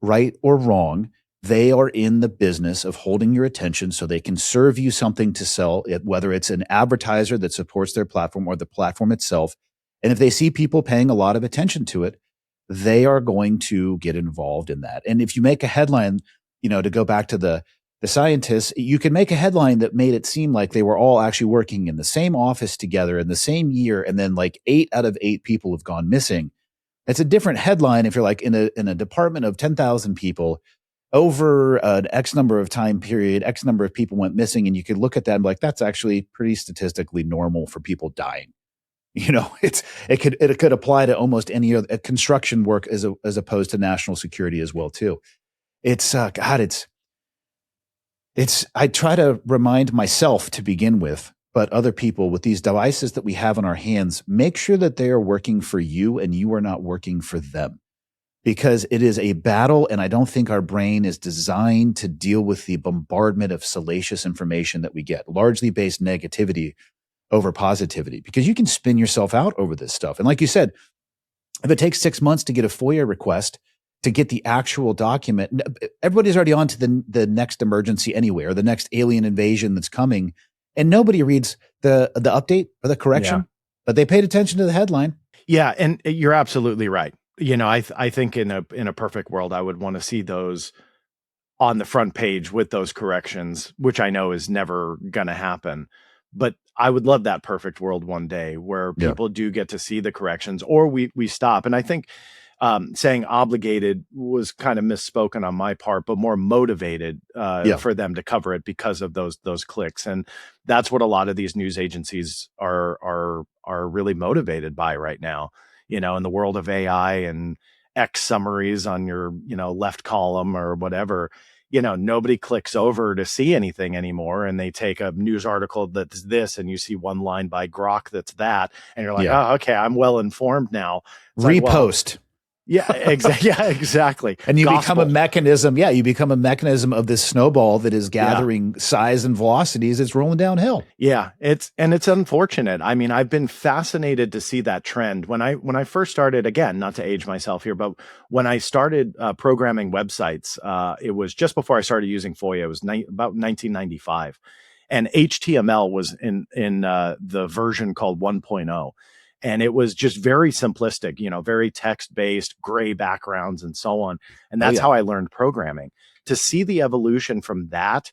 right or wrong, they are in the business of holding your attention so they can serve you something to sell, whether it's an advertiser that supports their platform or the platform itself. And if they see people paying a lot of attention to it, they are going to get involved in that. And if you make a headline, to go back to the scientists, you can make a headline that made it seem like they were all actually working in the same office together in the same year, and then like 8 out of 8 people have gone missing. It's a different headline if you're like in a department of 10,000 people. Over an X number of time period, X number of people went missing, and you could look at that and be like, that's actually pretty statistically normal for people dying. It could apply to almost any other construction work as opposed to national security as well too. It's I try to remind myself to begin with, but other people with these devices that we have in our hands, make sure that they are working for you and you are not working for them. Because it is a battle, and I don't think our brain is designed to deal with the bombardment of salacious information that we get, largely based negativity over positivity, because you can spin yourself out over this stuff. And like you said, if it takes 6 months to get a FOIA request to get the actual document, everybody's already on to the next emergency anyway, or the next alien invasion that's coming, and nobody reads the update or the correction, but they paid attention to the headline. Yeah, and you're absolutely right. I think in a perfect world, I would want to see those on the front page with those corrections, which I know is never going to happen. But I would love that perfect world one day where people do get to see the corrections, or we stop. And I think saying obligated was kind of misspoken on my part, but more motivated for them to cover it because of those clicks. And that's what a lot of these news agencies are really motivated by right now. In the world of AI and X summaries on your, left column or whatever, nobody clicks over to see anything anymore. And they take a news article that's this, and you see one line by Grok that's that. And you're like, oh, okay, I'm well informed now. It's Repost. Like, yeah, exactly. And you become a mechanism. Yeah, you become a mechanism of this snowball that is gathering size and velocity as it's rolling downhill. Yeah, it's unfortunate. I mean, I've been fascinated to see that trend. When I first started, again, not to age myself here, but when I started programming websites, it was just before I started using FOIA. It was about 1995, and HTML was in the version called 1.0. And it was just very simplistic, very text-based, gray backgrounds and so on. And that's how I learned programming. To see the evolution from that,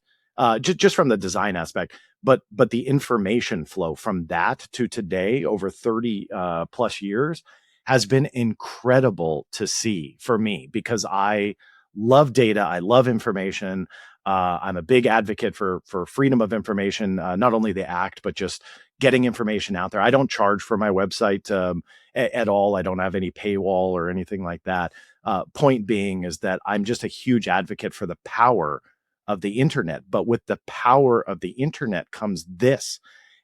just from the design aspect, but the information flow from that to today, over 30 plus years, has been incredible to see for me, because I love data. I love information. I'm a big advocate for freedom of information, not only the act, but just getting information out there. I don't charge for my website at all. I don't have any paywall or anything like that. Point being is that I'm just a huge advocate for the power of the internet. But with the power of the internet comes this.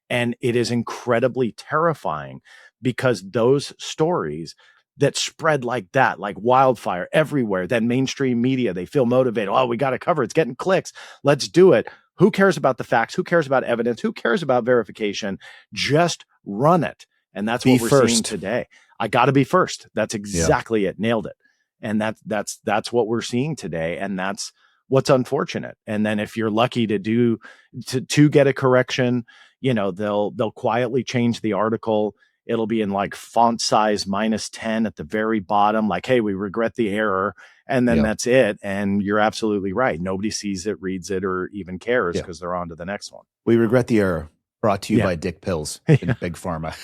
And it is incredibly terrifying, because those stories that spread like that, like wildfire everywhere, then mainstream media, they feel motivated. Oh, we got to cover it. It's getting clicks. Let's do it. Who cares about the facts? Who cares about evidence? Who cares about verification? Just run it. And that's what we're seeing today. I got to be first. That's exactly it. Nailed it. And that's what we're seeing today. And that's what's unfortunate. And then if you're lucky to get a correction, they'll quietly change the article. It'll be in like font size -10 at the very bottom, like, hey, we regret the error. And then that's it. And you're absolutely right. Nobody sees it, reads it, or even cares because they're on to the next one. We regret the error. Brought to you by Dick Pills in Big Pharma.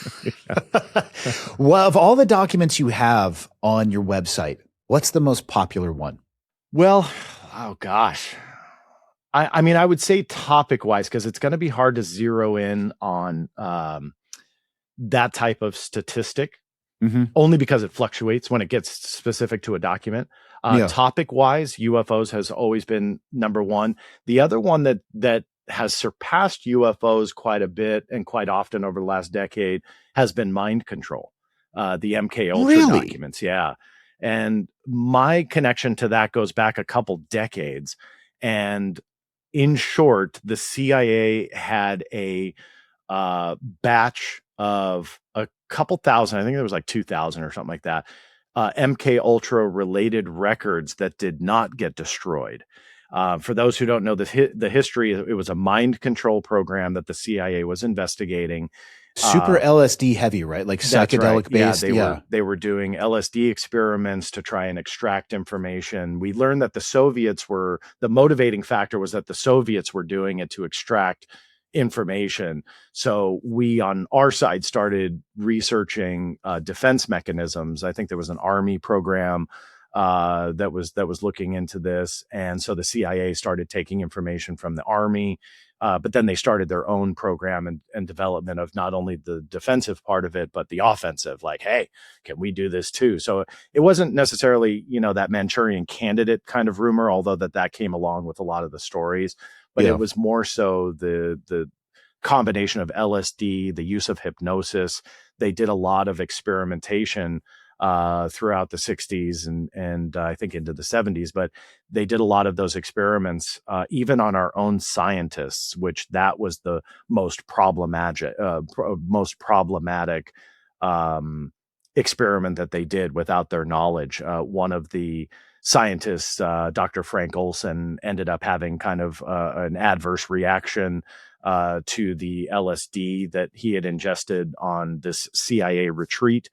Well, of all the documents you have on your website, what's the most popular one? Well, oh gosh. I mean, I would say topic-wise, because it's going to be hard to zero in on that type of statistic, only because it fluctuates when it gets specific to a document. Topic-wise, UFOs has always been number one. The other one that has surpassed UFOs quite a bit and quite often over the last decade has been mind control, the MKUltra documents. Yeah. And my connection to that goes back a couple decades. And in short, the CIA had a batch of a couple thousand, I think there was like 2,000 or something like that, MKUltra related records that did not get destroyed. For those who don't know the history, it was a mind control program that the CIA was investigating. Super LSD heavy, right? Like psychedelic based. Yeah, they were doing LSD experiments to try and extract information. We learned that the motivating factor was that the Soviets were doing it to extract information. So we on our side started researching defense mechanisms. I think there was an Army program that was looking into this. And so the CIA started taking information from the Army, but then they started their own program and development of not only the defensive part of it, but the offensive, like, hey, can we do this too? So it wasn't necessarily, that Manchurian candidate kind of rumor, although that came along with a lot of the stories, but it was more so the combination of LSD, the use of hypnosis. They did a lot of experimentation throughout the 60s and I think into the 70s, but they did a lot of those experiments even on our own scientists, which that was the most problematic experiment that they did without their knowledge. One of the scientists, Dr. Frank Olson, ended up having kind of an adverse reaction to the LSD that he had ingested on this CIA retreat.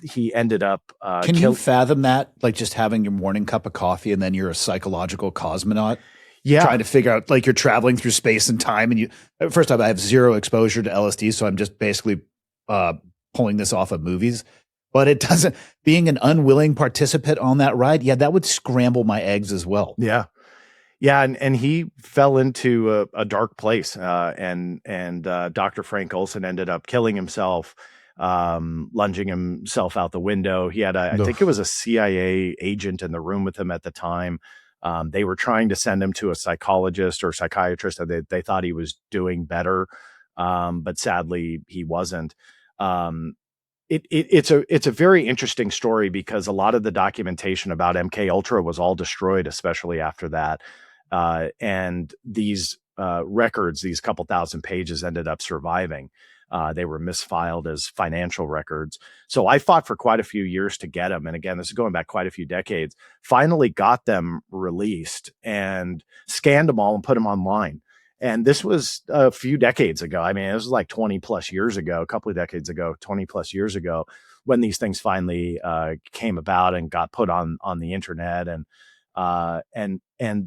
He ended up can you fathom that, like just having your morning cup of coffee and then you're a psychological cosmonaut trying to figure out, like, you're traveling through space and time, and first off, I have zero exposure to LSD, so I'm just basically pulling this off of movies, but it doesn't, being an unwilling participant on that ride, that would scramble my eggs as well. And he fell into a dark place, and Dr. Frank Olson ended up killing himself, lunging himself out the window. He had I think it was a CIA agent in the room with him at the time. They were trying to send him to a psychologist or psychiatrist. They thought he was doing better, but sadly he wasn't. It's a very interesting story because a lot of the documentation about MKUltra was all destroyed, especially after that. And these records, these couple thousand pages, ended up surviving. They were misfiled as financial records. So I fought for quite a few years to get them. And again, this is going back quite a few decades. Finally got them released and scanned them all and put them online. And this was a few decades ago. I mean, it was like 20 plus years ago, a couple of decades ago, 20 plus years ago, when these things finally came about and got put on the internet. And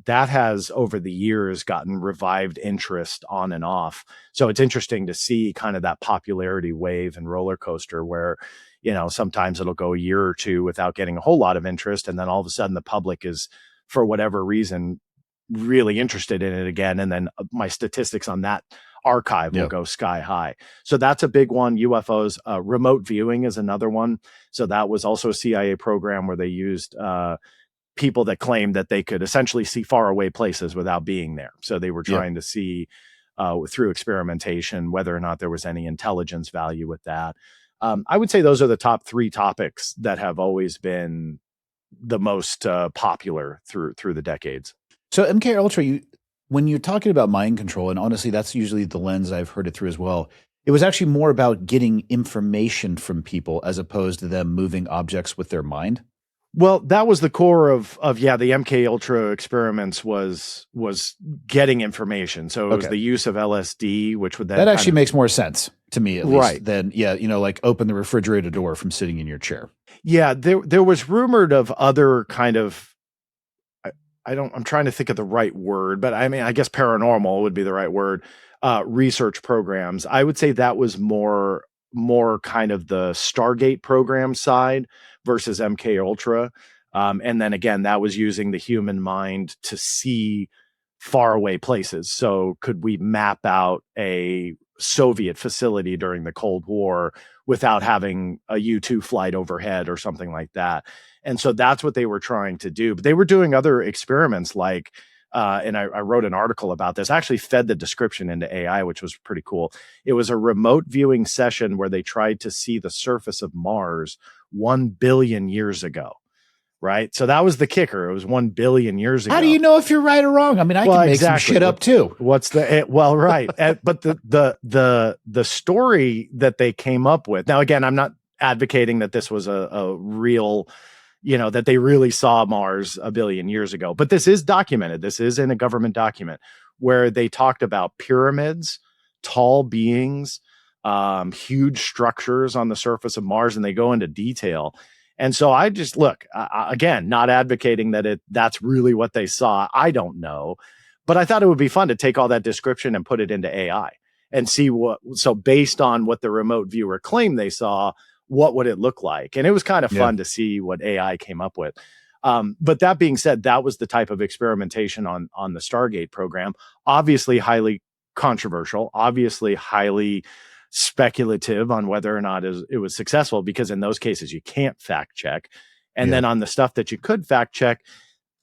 that has over the years gotten revived interest on and off. So it's interesting to see kind of that popularity wave and roller coaster where, sometimes it'll go a year or two without getting a whole lot of interest. And then all of a sudden the public is, for whatever reason, really interested in it again. And then my statistics on that archive will go sky high. So that's a big one. UFOs, remote viewing is another one. So that was also a CIA program where they used, people that claimed that they could essentially see far away places without being there. So they were trying to see through experimentation whether or not there was any intelligence value with that. I would say those are the top three topics that have always been the most popular through the decades. So MKUltra, when you're talking about mind control, and honestly, that's usually the lens I've heard it through as well. It was actually more about getting information from people as opposed to them moving objects with their mind. Well, that was the core of yeah, the MKUltra experiments was getting information. So it was Okay. the use of LSD, which would then That actually makes more sense to me, at least, Right. than, like open the refrigerator door from sitting in your chair. Yeah, there was rumored of other kind of I'm trying to think of the right word, but I mean, I guess paranormal would be the right word. Research programs. I would say that was more kind of the Stargate program side versus MKUltra. And then again, that was using the human mind to see faraway places. So could we map out a Soviet facility during the Cold War without having a U-2 flight overhead or something like that? And so that's what they were trying to do. But they were doing other experiments like, and I wrote an article about this. I actually fed the description into AI, which was pretty cool. It was a remote viewing session where they tried to see the surface of Mars 1 billion years ago. Right. So that was the kicker. It was 1 billion years ago. How do you know if you're right or wrong? I mean, I can make some shit up too. What's well, right. But the story that they came up with. Now, again, I'm not advocating that this was a real, that they really saw Mars 1 billion years ago, but this is documented. This is in a government document where they talked about pyramids, tall beings, huge structures on the surface of Mars, and they go into detail. And so I just look, again, not advocating that that's really what they saw. I don't know, but I thought it would be fun to take all that description and put it into AI and see so based on what the remote viewer claimed they saw, what would it look like? And it was kind of fun to see what AI came up with. But that being said, that was the type of experimentation on the Stargate program, obviously highly controversial, obviously highly speculative on whether or not it was successful, because in those cases you can't fact check. And then on the stuff that you could fact check,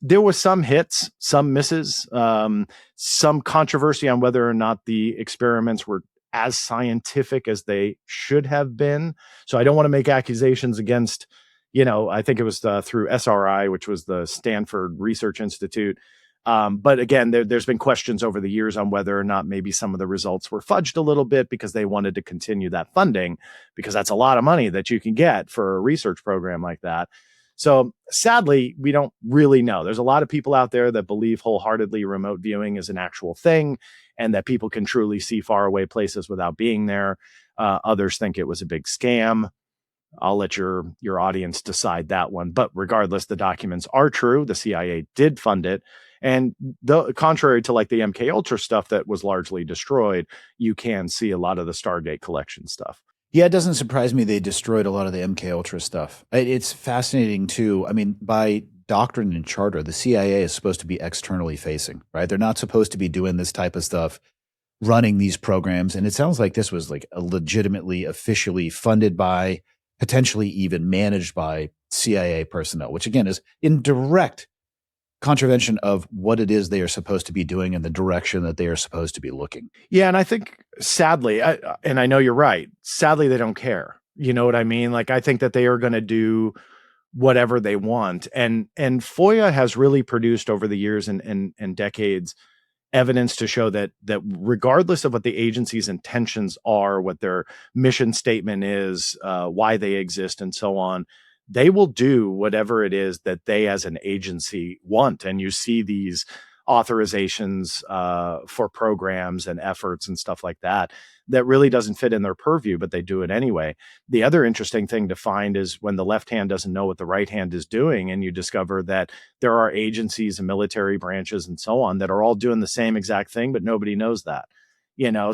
there was some hits, some misses, some controversy on whether or not the experiments were as scientific as they should have been. So I don't want to make accusations against, I think it was through SRI, which was the Stanford Research Institute. But again, there's been questions over the years on whether or not maybe some of the results were fudged a little bit because they wanted to continue that funding, because that's a lot of money that you can get for a research program like that. So sadly, we don't really know. There's a lot of people out there that believe wholeheartedly remote viewing is an actual thing and that people can truly see faraway places without being there. Others think it was a big scam. I'll let your audience decide that one. But regardless, the documents are true. The CIA did fund it. And contrary to like the MKUltra stuff that was largely destroyed, you can see a lot of the Stargate collection stuff. Yeah, it doesn't surprise me they destroyed a lot of the MKUltra stuff. It's fascinating too. I mean, by doctrine and charter, the CIA is supposed to be externally facing, right? They're not supposed to be doing this type of stuff, running these programs. And it sounds like this was like a legitimately officially funded by, potentially even managed by CIA personnel, which again is in direct contravention of what it is they are supposed to be doing and the direction that they are supposed to be looking. Yeah. And I think sadly, and I know you're right, sadly, they don't care. You know what I mean? Like, I think that they are going to do whatever they want. And FOIA has really produced over the years and decades evidence to show that regardless of what the agency's intentions are, what their mission statement is, why they exist, and so on, they will do whatever it is that they as an agency want. And you see these authorizations for programs and efforts and stuff like that really doesn't fit in their purview, but they do it anyway. The other interesting thing to find is when the left hand doesn't know what the right hand is doing, and you discover that there are agencies and military branches and so on that are all doing the same exact thing, but nobody knows that.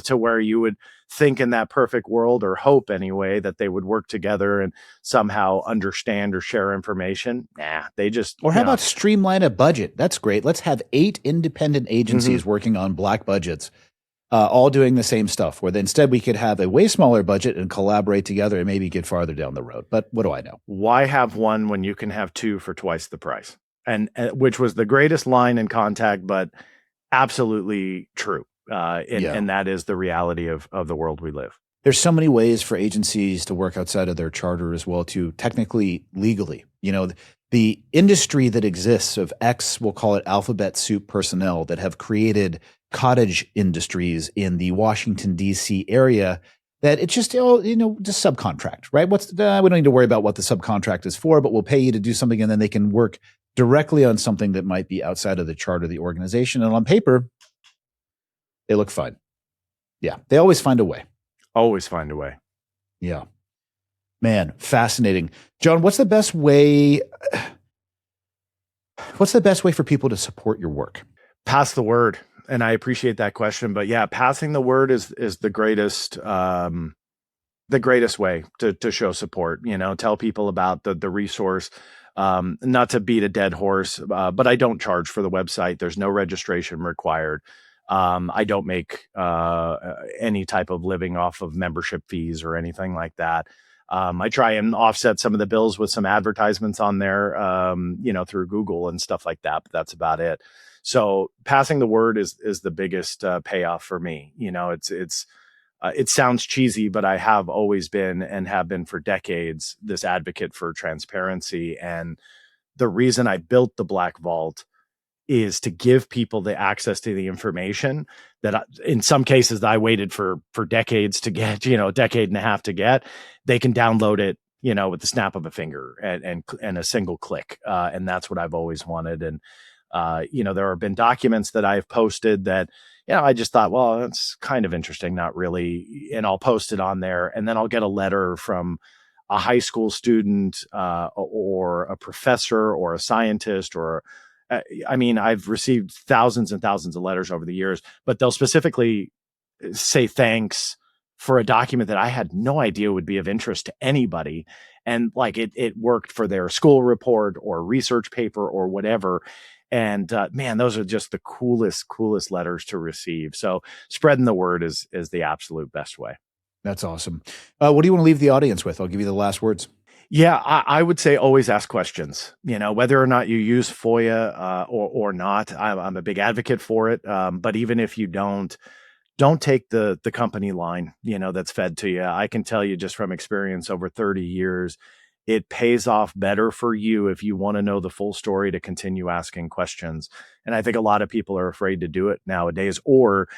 To where you would think in that perfect world, or hope anyway, that they would work together and somehow understand or share information. Nah, they just. Or how about streamline a budget? That's great. Let's have 8 independent agencies working on black budgets, all doing the same stuff, where instead we could have a way smaller budget and collaborate together and maybe get farther down the road. But what do I know? Why have one when you can have 2 for twice the price? And which was the greatest line in Contact, but absolutely true. And that is the reality of the world we live. There's so many ways for agencies to work outside of their charter as well, too, technically, legally. The industry that exists of we'll call it alphabet soup personnel that have created cottage industries in the Washington, D.C. area that it's just, just subcontract, right? We don't need to worry about what the subcontract is for, but we'll pay you to do something and then they can work directly on something that might be outside of the charter of the organization. And on paper, they look fine. Yeah, they always find a way. Always find a way. Yeah. Man, fascinating. John, what's the best way for people to support your work? Pass the word. And I appreciate that question, but yeah, passing the word is the greatest way to show support. Tell people about the resource. Not to beat a dead horse, but I don't charge for the website. There's no registration required. I don't make any type of living off of membership fees or anything like that. I try and offset some of the bills with some advertisements on there, through Google and stuff like that, but that's about it. So passing the word is the biggest payoff for me. It sounds cheesy, but I have always been and have been for decades this advocate for transparency. And the reason I built the Black Vault is to give people the access to the information that in some cases I waited for decades to get, a decade and a half to get. They can download it, with the snap of a finger and a single click. And that's what I've always wanted. And, there have been documents that I've posted that, I just thought, well, that's kind of interesting. Not really. And I'll post it on there. And then I'll get a letter from a high school student or a professor or a scientist I've received thousands and thousands of letters over the years, but they'll specifically say thanks for a document that I had no idea would be of interest to anybody. And it worked for their school report or research paper or whatever. And man, those are just the coolest letters to receive. So spreading the word is the absolute best way. That's awesome. What do you want to leave the audience with? I'll give you the last words. Yeah, I would say always ask questions, whether or not you use FOIA or not. I'm a big advocate for it. But even if you don't take the company line, that's fed to you. I can tell you just from experience over 30 years, it pays off better for you if you want to know the full story to continue asking questions. And I think a lot of people are afraid to do it nowadays, or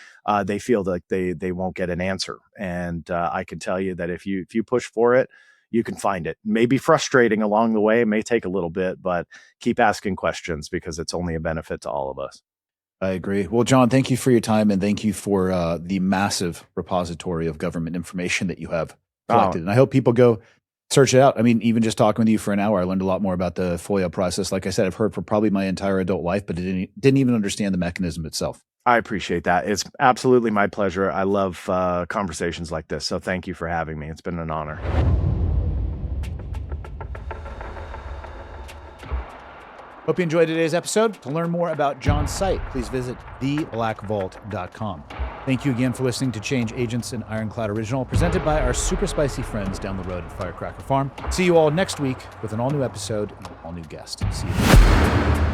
they feel like they won't get an answer. And I can tell you that if you push for it, you can find it. It may be frustrating along the way. It may take a little bit, but keep asking questions because it's only a benefit to all of us. I agree. Well, John, thank you for your time and thank you for the massive repository of government information that you have collected. And I hope people go search it out. I mean, even just talking with you for an hour, I learned a lot more about the FOIA process. Like I said, I've heard for probably my entire adult life, but didn't even understand the mechanism itself. I appreciate that. It's absolutely my pleasure. I love conversations like this. So thank you for having me. It's been an honor. Hope you enjoyed today's episode. To learn more about John's site, please visit theblackvault.com. Thank you again for listening to Change Agents, an Ironclad original, presented by our super spicy friends down the road at Firecracker Farm. See you all next week with an all-new episode and an all-new guest. See you.